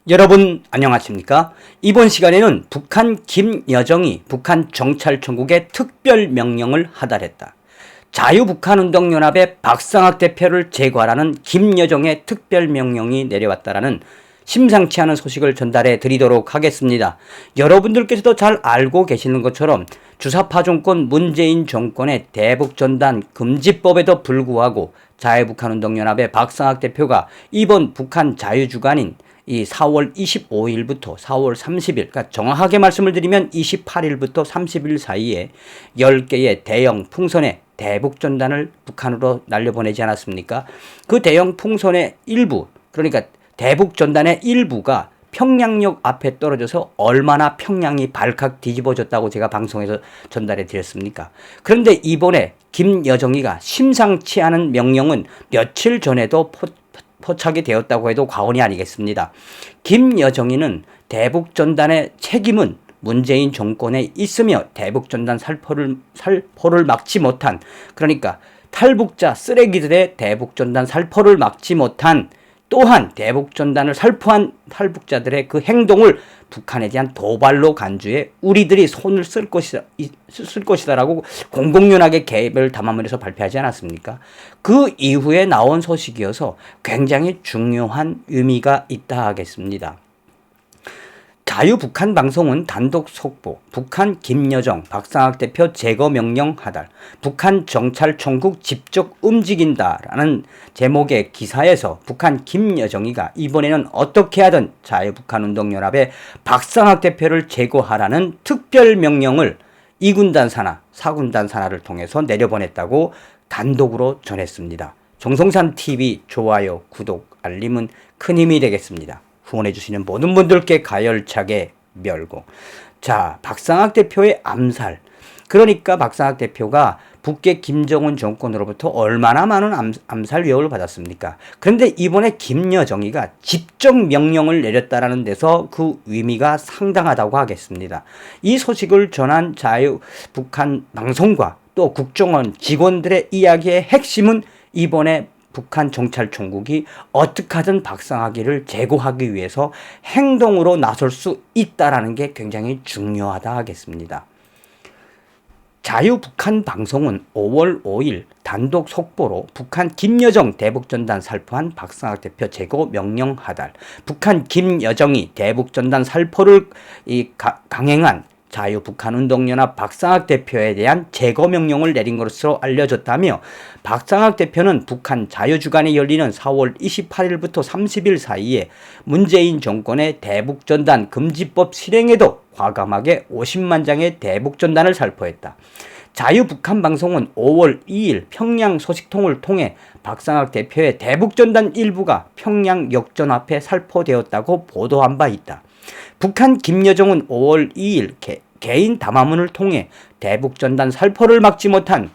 여러분 안녕하십니까? 이번 시간에는 북한 김여정이 북한 정찰총국에 특별명령을 하달했다. 자유북한운동연합의 박상학 대표를 제거하라는 김여정의 특별명령이 내려왔다라는 심상치 않은 소식을 전달해 드리도록 하겠습니다. 여러분들께서도 잘 알고 계시는 것처럼 주사파 정권 문재인 정권의 대북전단 금지법에도 불구하고 자유북한운동연합의 박상학 대표가 이번 북한 자유주간인 이 4월 25일부터 4월 30일, 그러니까 정확하게 말씀을 드리면 28일부터 30일 사이에 10개의 대형 풍선의 대북전단을 북한으로 날려보내지 않았습니까? 그 대형 풍선의 일부, 그러니까 대북전단의 일부가 평양역 앞에 떨어져서 얼마나 평양이 발칵 뒤집어졌다고 제가 방송에서 전달해 드렸습니까? 그런데 이번에 김여정이가 심상치 않은 명령은 며칠 전에도 포착이 되었다고 해도 과언이 아니겠습니다. 김여정이는 대북전단의 책임은 문재인 정권에 있으며 대북전단 살포를 막지 못한, 그러니까 탈북자 쓰레기들의 대북전단 살포를 막지 못한, 또한 대북전단을 살포한 탈북자들의 그 행동을 북한에 대한 도발로 간주해 우리들이 손을 쓸 것이다라고 공공연하게 계획을 담아내서 발표하지 않았습니까? 그 이후에 나온 소식이어서 굉장히 중요한 의미가 있다 하겠습니다. 자유북한방송은 단독 속보, 북한 김여정, 박상학 대표 제거 명령 하달, 북한 정찰총국 직접 움직인다라는 제목의 기사에서 북한 김여정이가 이번에는 어떻게 하든 자유북한운동연합의 박상학 대표를 제거하라는 특별명령을 2군단 산하, 4군단 산하를 통해서 내려보냈다고 단독으로 전했습니다. 정성산TV 좋아요, 구독, 알림은 큰 힘이 되겠습니다. 후원해주시는 모든 분들께 가열차게 멸고. 자, 박상학 대표의 암살. 그러니까 박상학 대표가 북계 김정은 정권으로부터 얼마나 많은 암살 위협을 받았습니까? 그런데 이번에 김여정이가 직접 명령을 내렸다라는 데서 그 의미가 상당하다고 하겠습니다. 이 소식을 전한 자유북한 방송과 또 국정원 직원들의 이야기의 핵심은 이번에 북한 정찰총국이 어떻게 하든 박상학이를 제거하기 위해서 행동으로 나설 수 있다는 게 굉장히 중요하다 하겠습니다. 자유북한 방송은 5월 5일 단독 속보로 북한 김여정 대북전단 살포한 박상학 대표 제거 명령 하달, 북한 김여정이 대북전단 살포를 강행한 자유북한운동연합 박상학 대표에 대한 제거 명령을 내린 것으로 알려졌다며, 박상학 대표는 북한 자유주간에 열리는 4월 28일부터 30일 사이에 문재인 정권의 대북전단 금지법 실행에도 과감하게 50만 장의 대북전단을 살포했다. 자유북한방송은 5월 2일 평양 소식통을 통해 박상학 대표의 대북전단 일부가 평양 역전 앞에 살포되었다고 보도한 바 있다. 북한 김여정은 5월 2일 개인 담화문을 통해 대북전단 살포를 막지 못한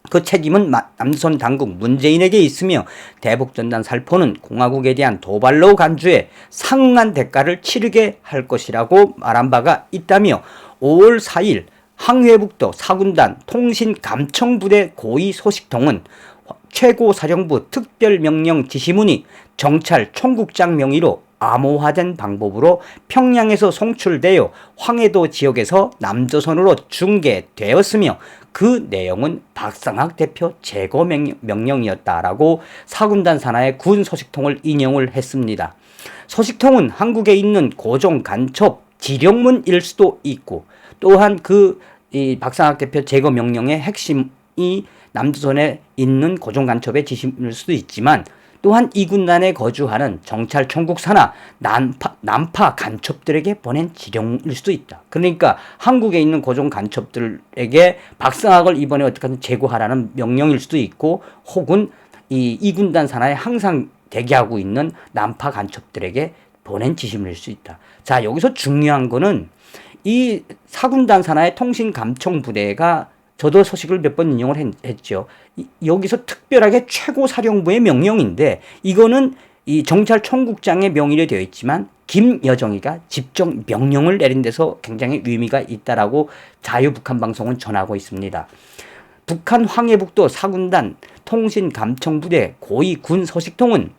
그 책임은 남조선 당국 문재인에게 있으며 대북전단 살포는 공화국에 대한 도발로 간주해 상응한 대가를 치르게 할 것이라고 말한 바가 있다며, 5월 4일 항해북도 4군단 통신감청부대 고위 소식통은 최고사령부 특별명령 지시문이 정찰 총국장 명의로 암호화된 방법으로 평양에서 송출되어 황해도 지역에서 남조선으로 중계되었으며 그 내용은 박상학 대표 제거 명령이었다라고 4군단 산하의 군 소식통을 인용을 했습니다. 소식통은 한국에 있는 고종 간첩 지령문일 수도 있고, 또한 이 박상학 대표 제거 명령의 핵심이 남조선에 있는 고종 간첩의 지시일 수도 있지만, 또한 이 군단에 거주하는 정찰 총국 산하 남파 간첩들에게 보낸 지령일 수도 있다. 그러니까 한국에 있는 고종 간첩들에게 박상학을 이번에 어떻게든 제거하라는 명령일 수도 있고, 혹은 이 군단 산하에 항상 대기하고 있는 남파 간첩들에게 보낸 지시물일 수 있다. 자, 여기서 중요한 거는 이 4군단 산하의 통신감청부대가, 저도 소식을 몇 번 인용을 했죠. 여기서 특별하게 최고사령부의 명령인데, 이거는 이 정찰총국장의 명의로 되어 있지만 김여정이가 직접 명령을 내린 데서 굉장히 의미가 있다라고 자유북한방송은 전하고 있습니다. 북한 황해북도 4군단 통신감청부대 고위 군 소식통은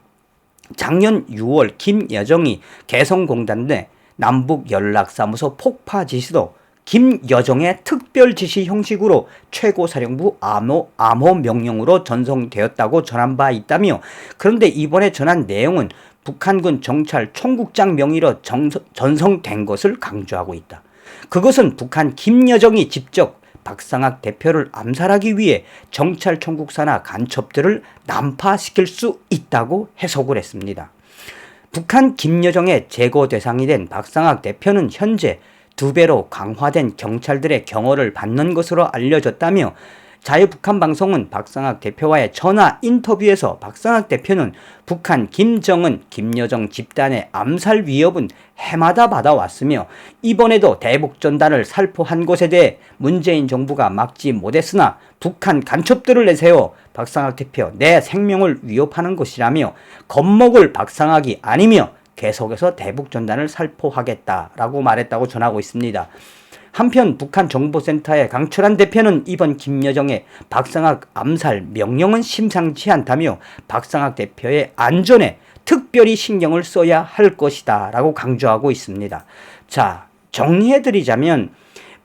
작년 6월 김여정이 개성공단 내 남북연락사무소 폭파 지시도 김여정의 특별지시 형식으로 최고사령부 암호 명령으로 전송되었다고 전한 바 있다며, 그런데 이번에 전한 내용은 북한군 정찰 총국장 명의로 전송된 것을 강조하고 있다. 그것은 북한 김여정이 직접 박상학 대표를 암살하기 위해 정찰 총국사나 간첩들을 난파시킬 수 있다고 해석을 했습니다. 북한 김여정의 제거 대상이 된 박상학 대표는 현재 2배로 강화된 경찰들의 경호를 받는 것으로 알려졌다며, 자유북한방송은 박상학 대표와의 전화 인터뷰에서 박상학 대표는 북한 김정은, 김여정 집단의 암살 위협은 해마다 받아왔으며 이번에도 대북전단을 살포한 것에 대해 문재인 정부가 막지 못했으나 북한 간첩들을 내세워 박상학 대표 내 생명을 위협하는 것이라며 겁먹을 박상학이 아니며 계속해서 대북전단을 살포하겠다라고 말했다고 전하고 있습니다. 한편 북한 정보센터의 강철한 대표는 이번 김여정의 박상학 암살 명령은 심상치 않다며 박상학 대표의 안전에 특별히 신경을 써야 할 것이다 라고 강조하고 있습니다. 자, 정리해드리자면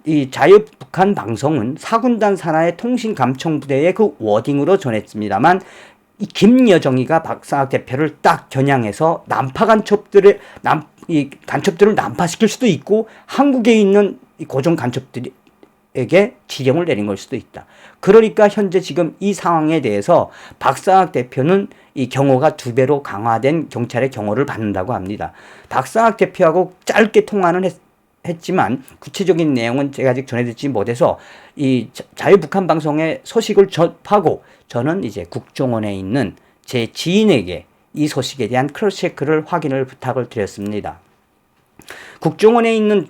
이 자유북한 방송은 4군단 산하의 통신감청부대의 그 워딩으로 전했습니다만, 이 김여정이가 박상학 대표를 딱 겨냥해서 간첩들을 난파시킬 수도 있고 한국에 있는 이 고정 간첩들에게 지령을 내린 걸 수도 있다. 그러니까 현재 지금 이 상황에 대해서 박상학 대표는 이 경호가 2배로 강화된 경찰의 경호를 받는다고 합니다. 박상학 대표하고 짧게 통화는 했지만 구체적인 내용은 제가 아직 전해드리지 못해서 이 자유북한 방송의 소식을 접하고 저는 이제 국정원에 있는 제 지인에게 이 소식에 대한 크로스체크를 확인을 부탁을 드렸습니다. 국정원에 있는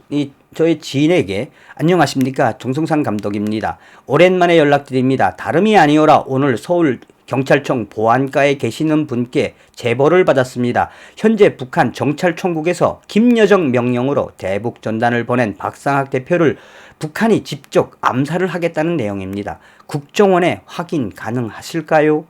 저희 지인에게 안녕하십니까, 정성상 감독입니다. 오랜만에 연락드립니다. 다름이 아니오라 오늘 서울 경찰청 보안과에 계시는 분께 제보를 받았습니다. 현재 북한 정찰총국에서 김여정 명령으로 대북 전단을 보낸 박상학 대표를 북한이 직접 암살을 하겠다는 내용입니다. 국정원에 확인 가능하실까요?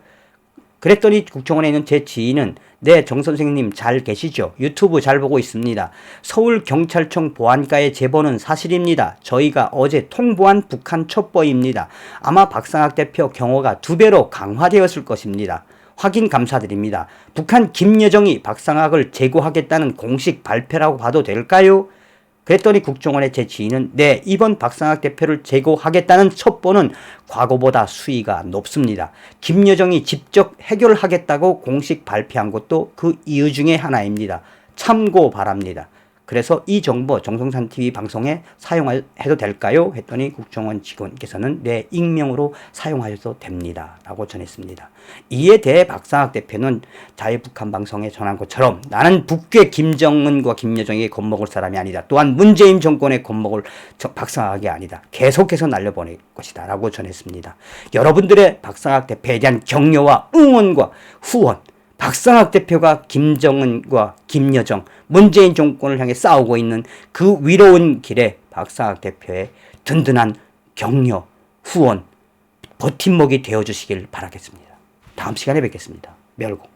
그랬더니 국정원에 있는 제 지인은 네, 정 선생님 잘 계시죠? 유튜브 잘 보고 있습니다. 서울경찰청 보안과의 제보는 사실입니다. 저희가 어제 통보한 북한 첩보입니다. 아마 박상학 대표 경호가 2배로 강화되었을 것입니다. 확인 감사드립니다. 북한 김여정이 박상학을 제거하겠다는 공식 발표라고 봐도 될까요? 그랬더니 국정원의 제 지인은 네, 이번 박상학 대표를 제거하겠다는 첩보는 과거보다 수위가 높습니다. 김여정이 직접 해결하겠다고 공식 발표한 것도 그 이유 중에 하나입니다. 참고 바랍니다. 그래서 이 정보 정성산TV 방송에 사용해도 될까요? 했더니 국정원 직원께서는 네, 익명으로 사용하셔도 됩니다 라고 전했습니다. 이에 대해 박상학 대표는 자유북한 방송에 전한 것처럼 나는 북괴 김정은과 김여정에게 겁먹을 사람이 아니다. 또한 문재인 정권에 겁먹을 박상학이 아니다. 계속해서 날려보낼 것이다 라고 전했습니다. 여러분들의 박상학 대표에 대한 격려와 응원과 후원, 박상학 대표가 김정은과 김여정, 문재인 정권을 향해 싸우고 있는 그 위로운 길에 박상학 대표의 든든한 격려, 후원, 버팀목이 되어주시길 바라겠습니다. 다음 시간에 뵙겠습니다. 멸공.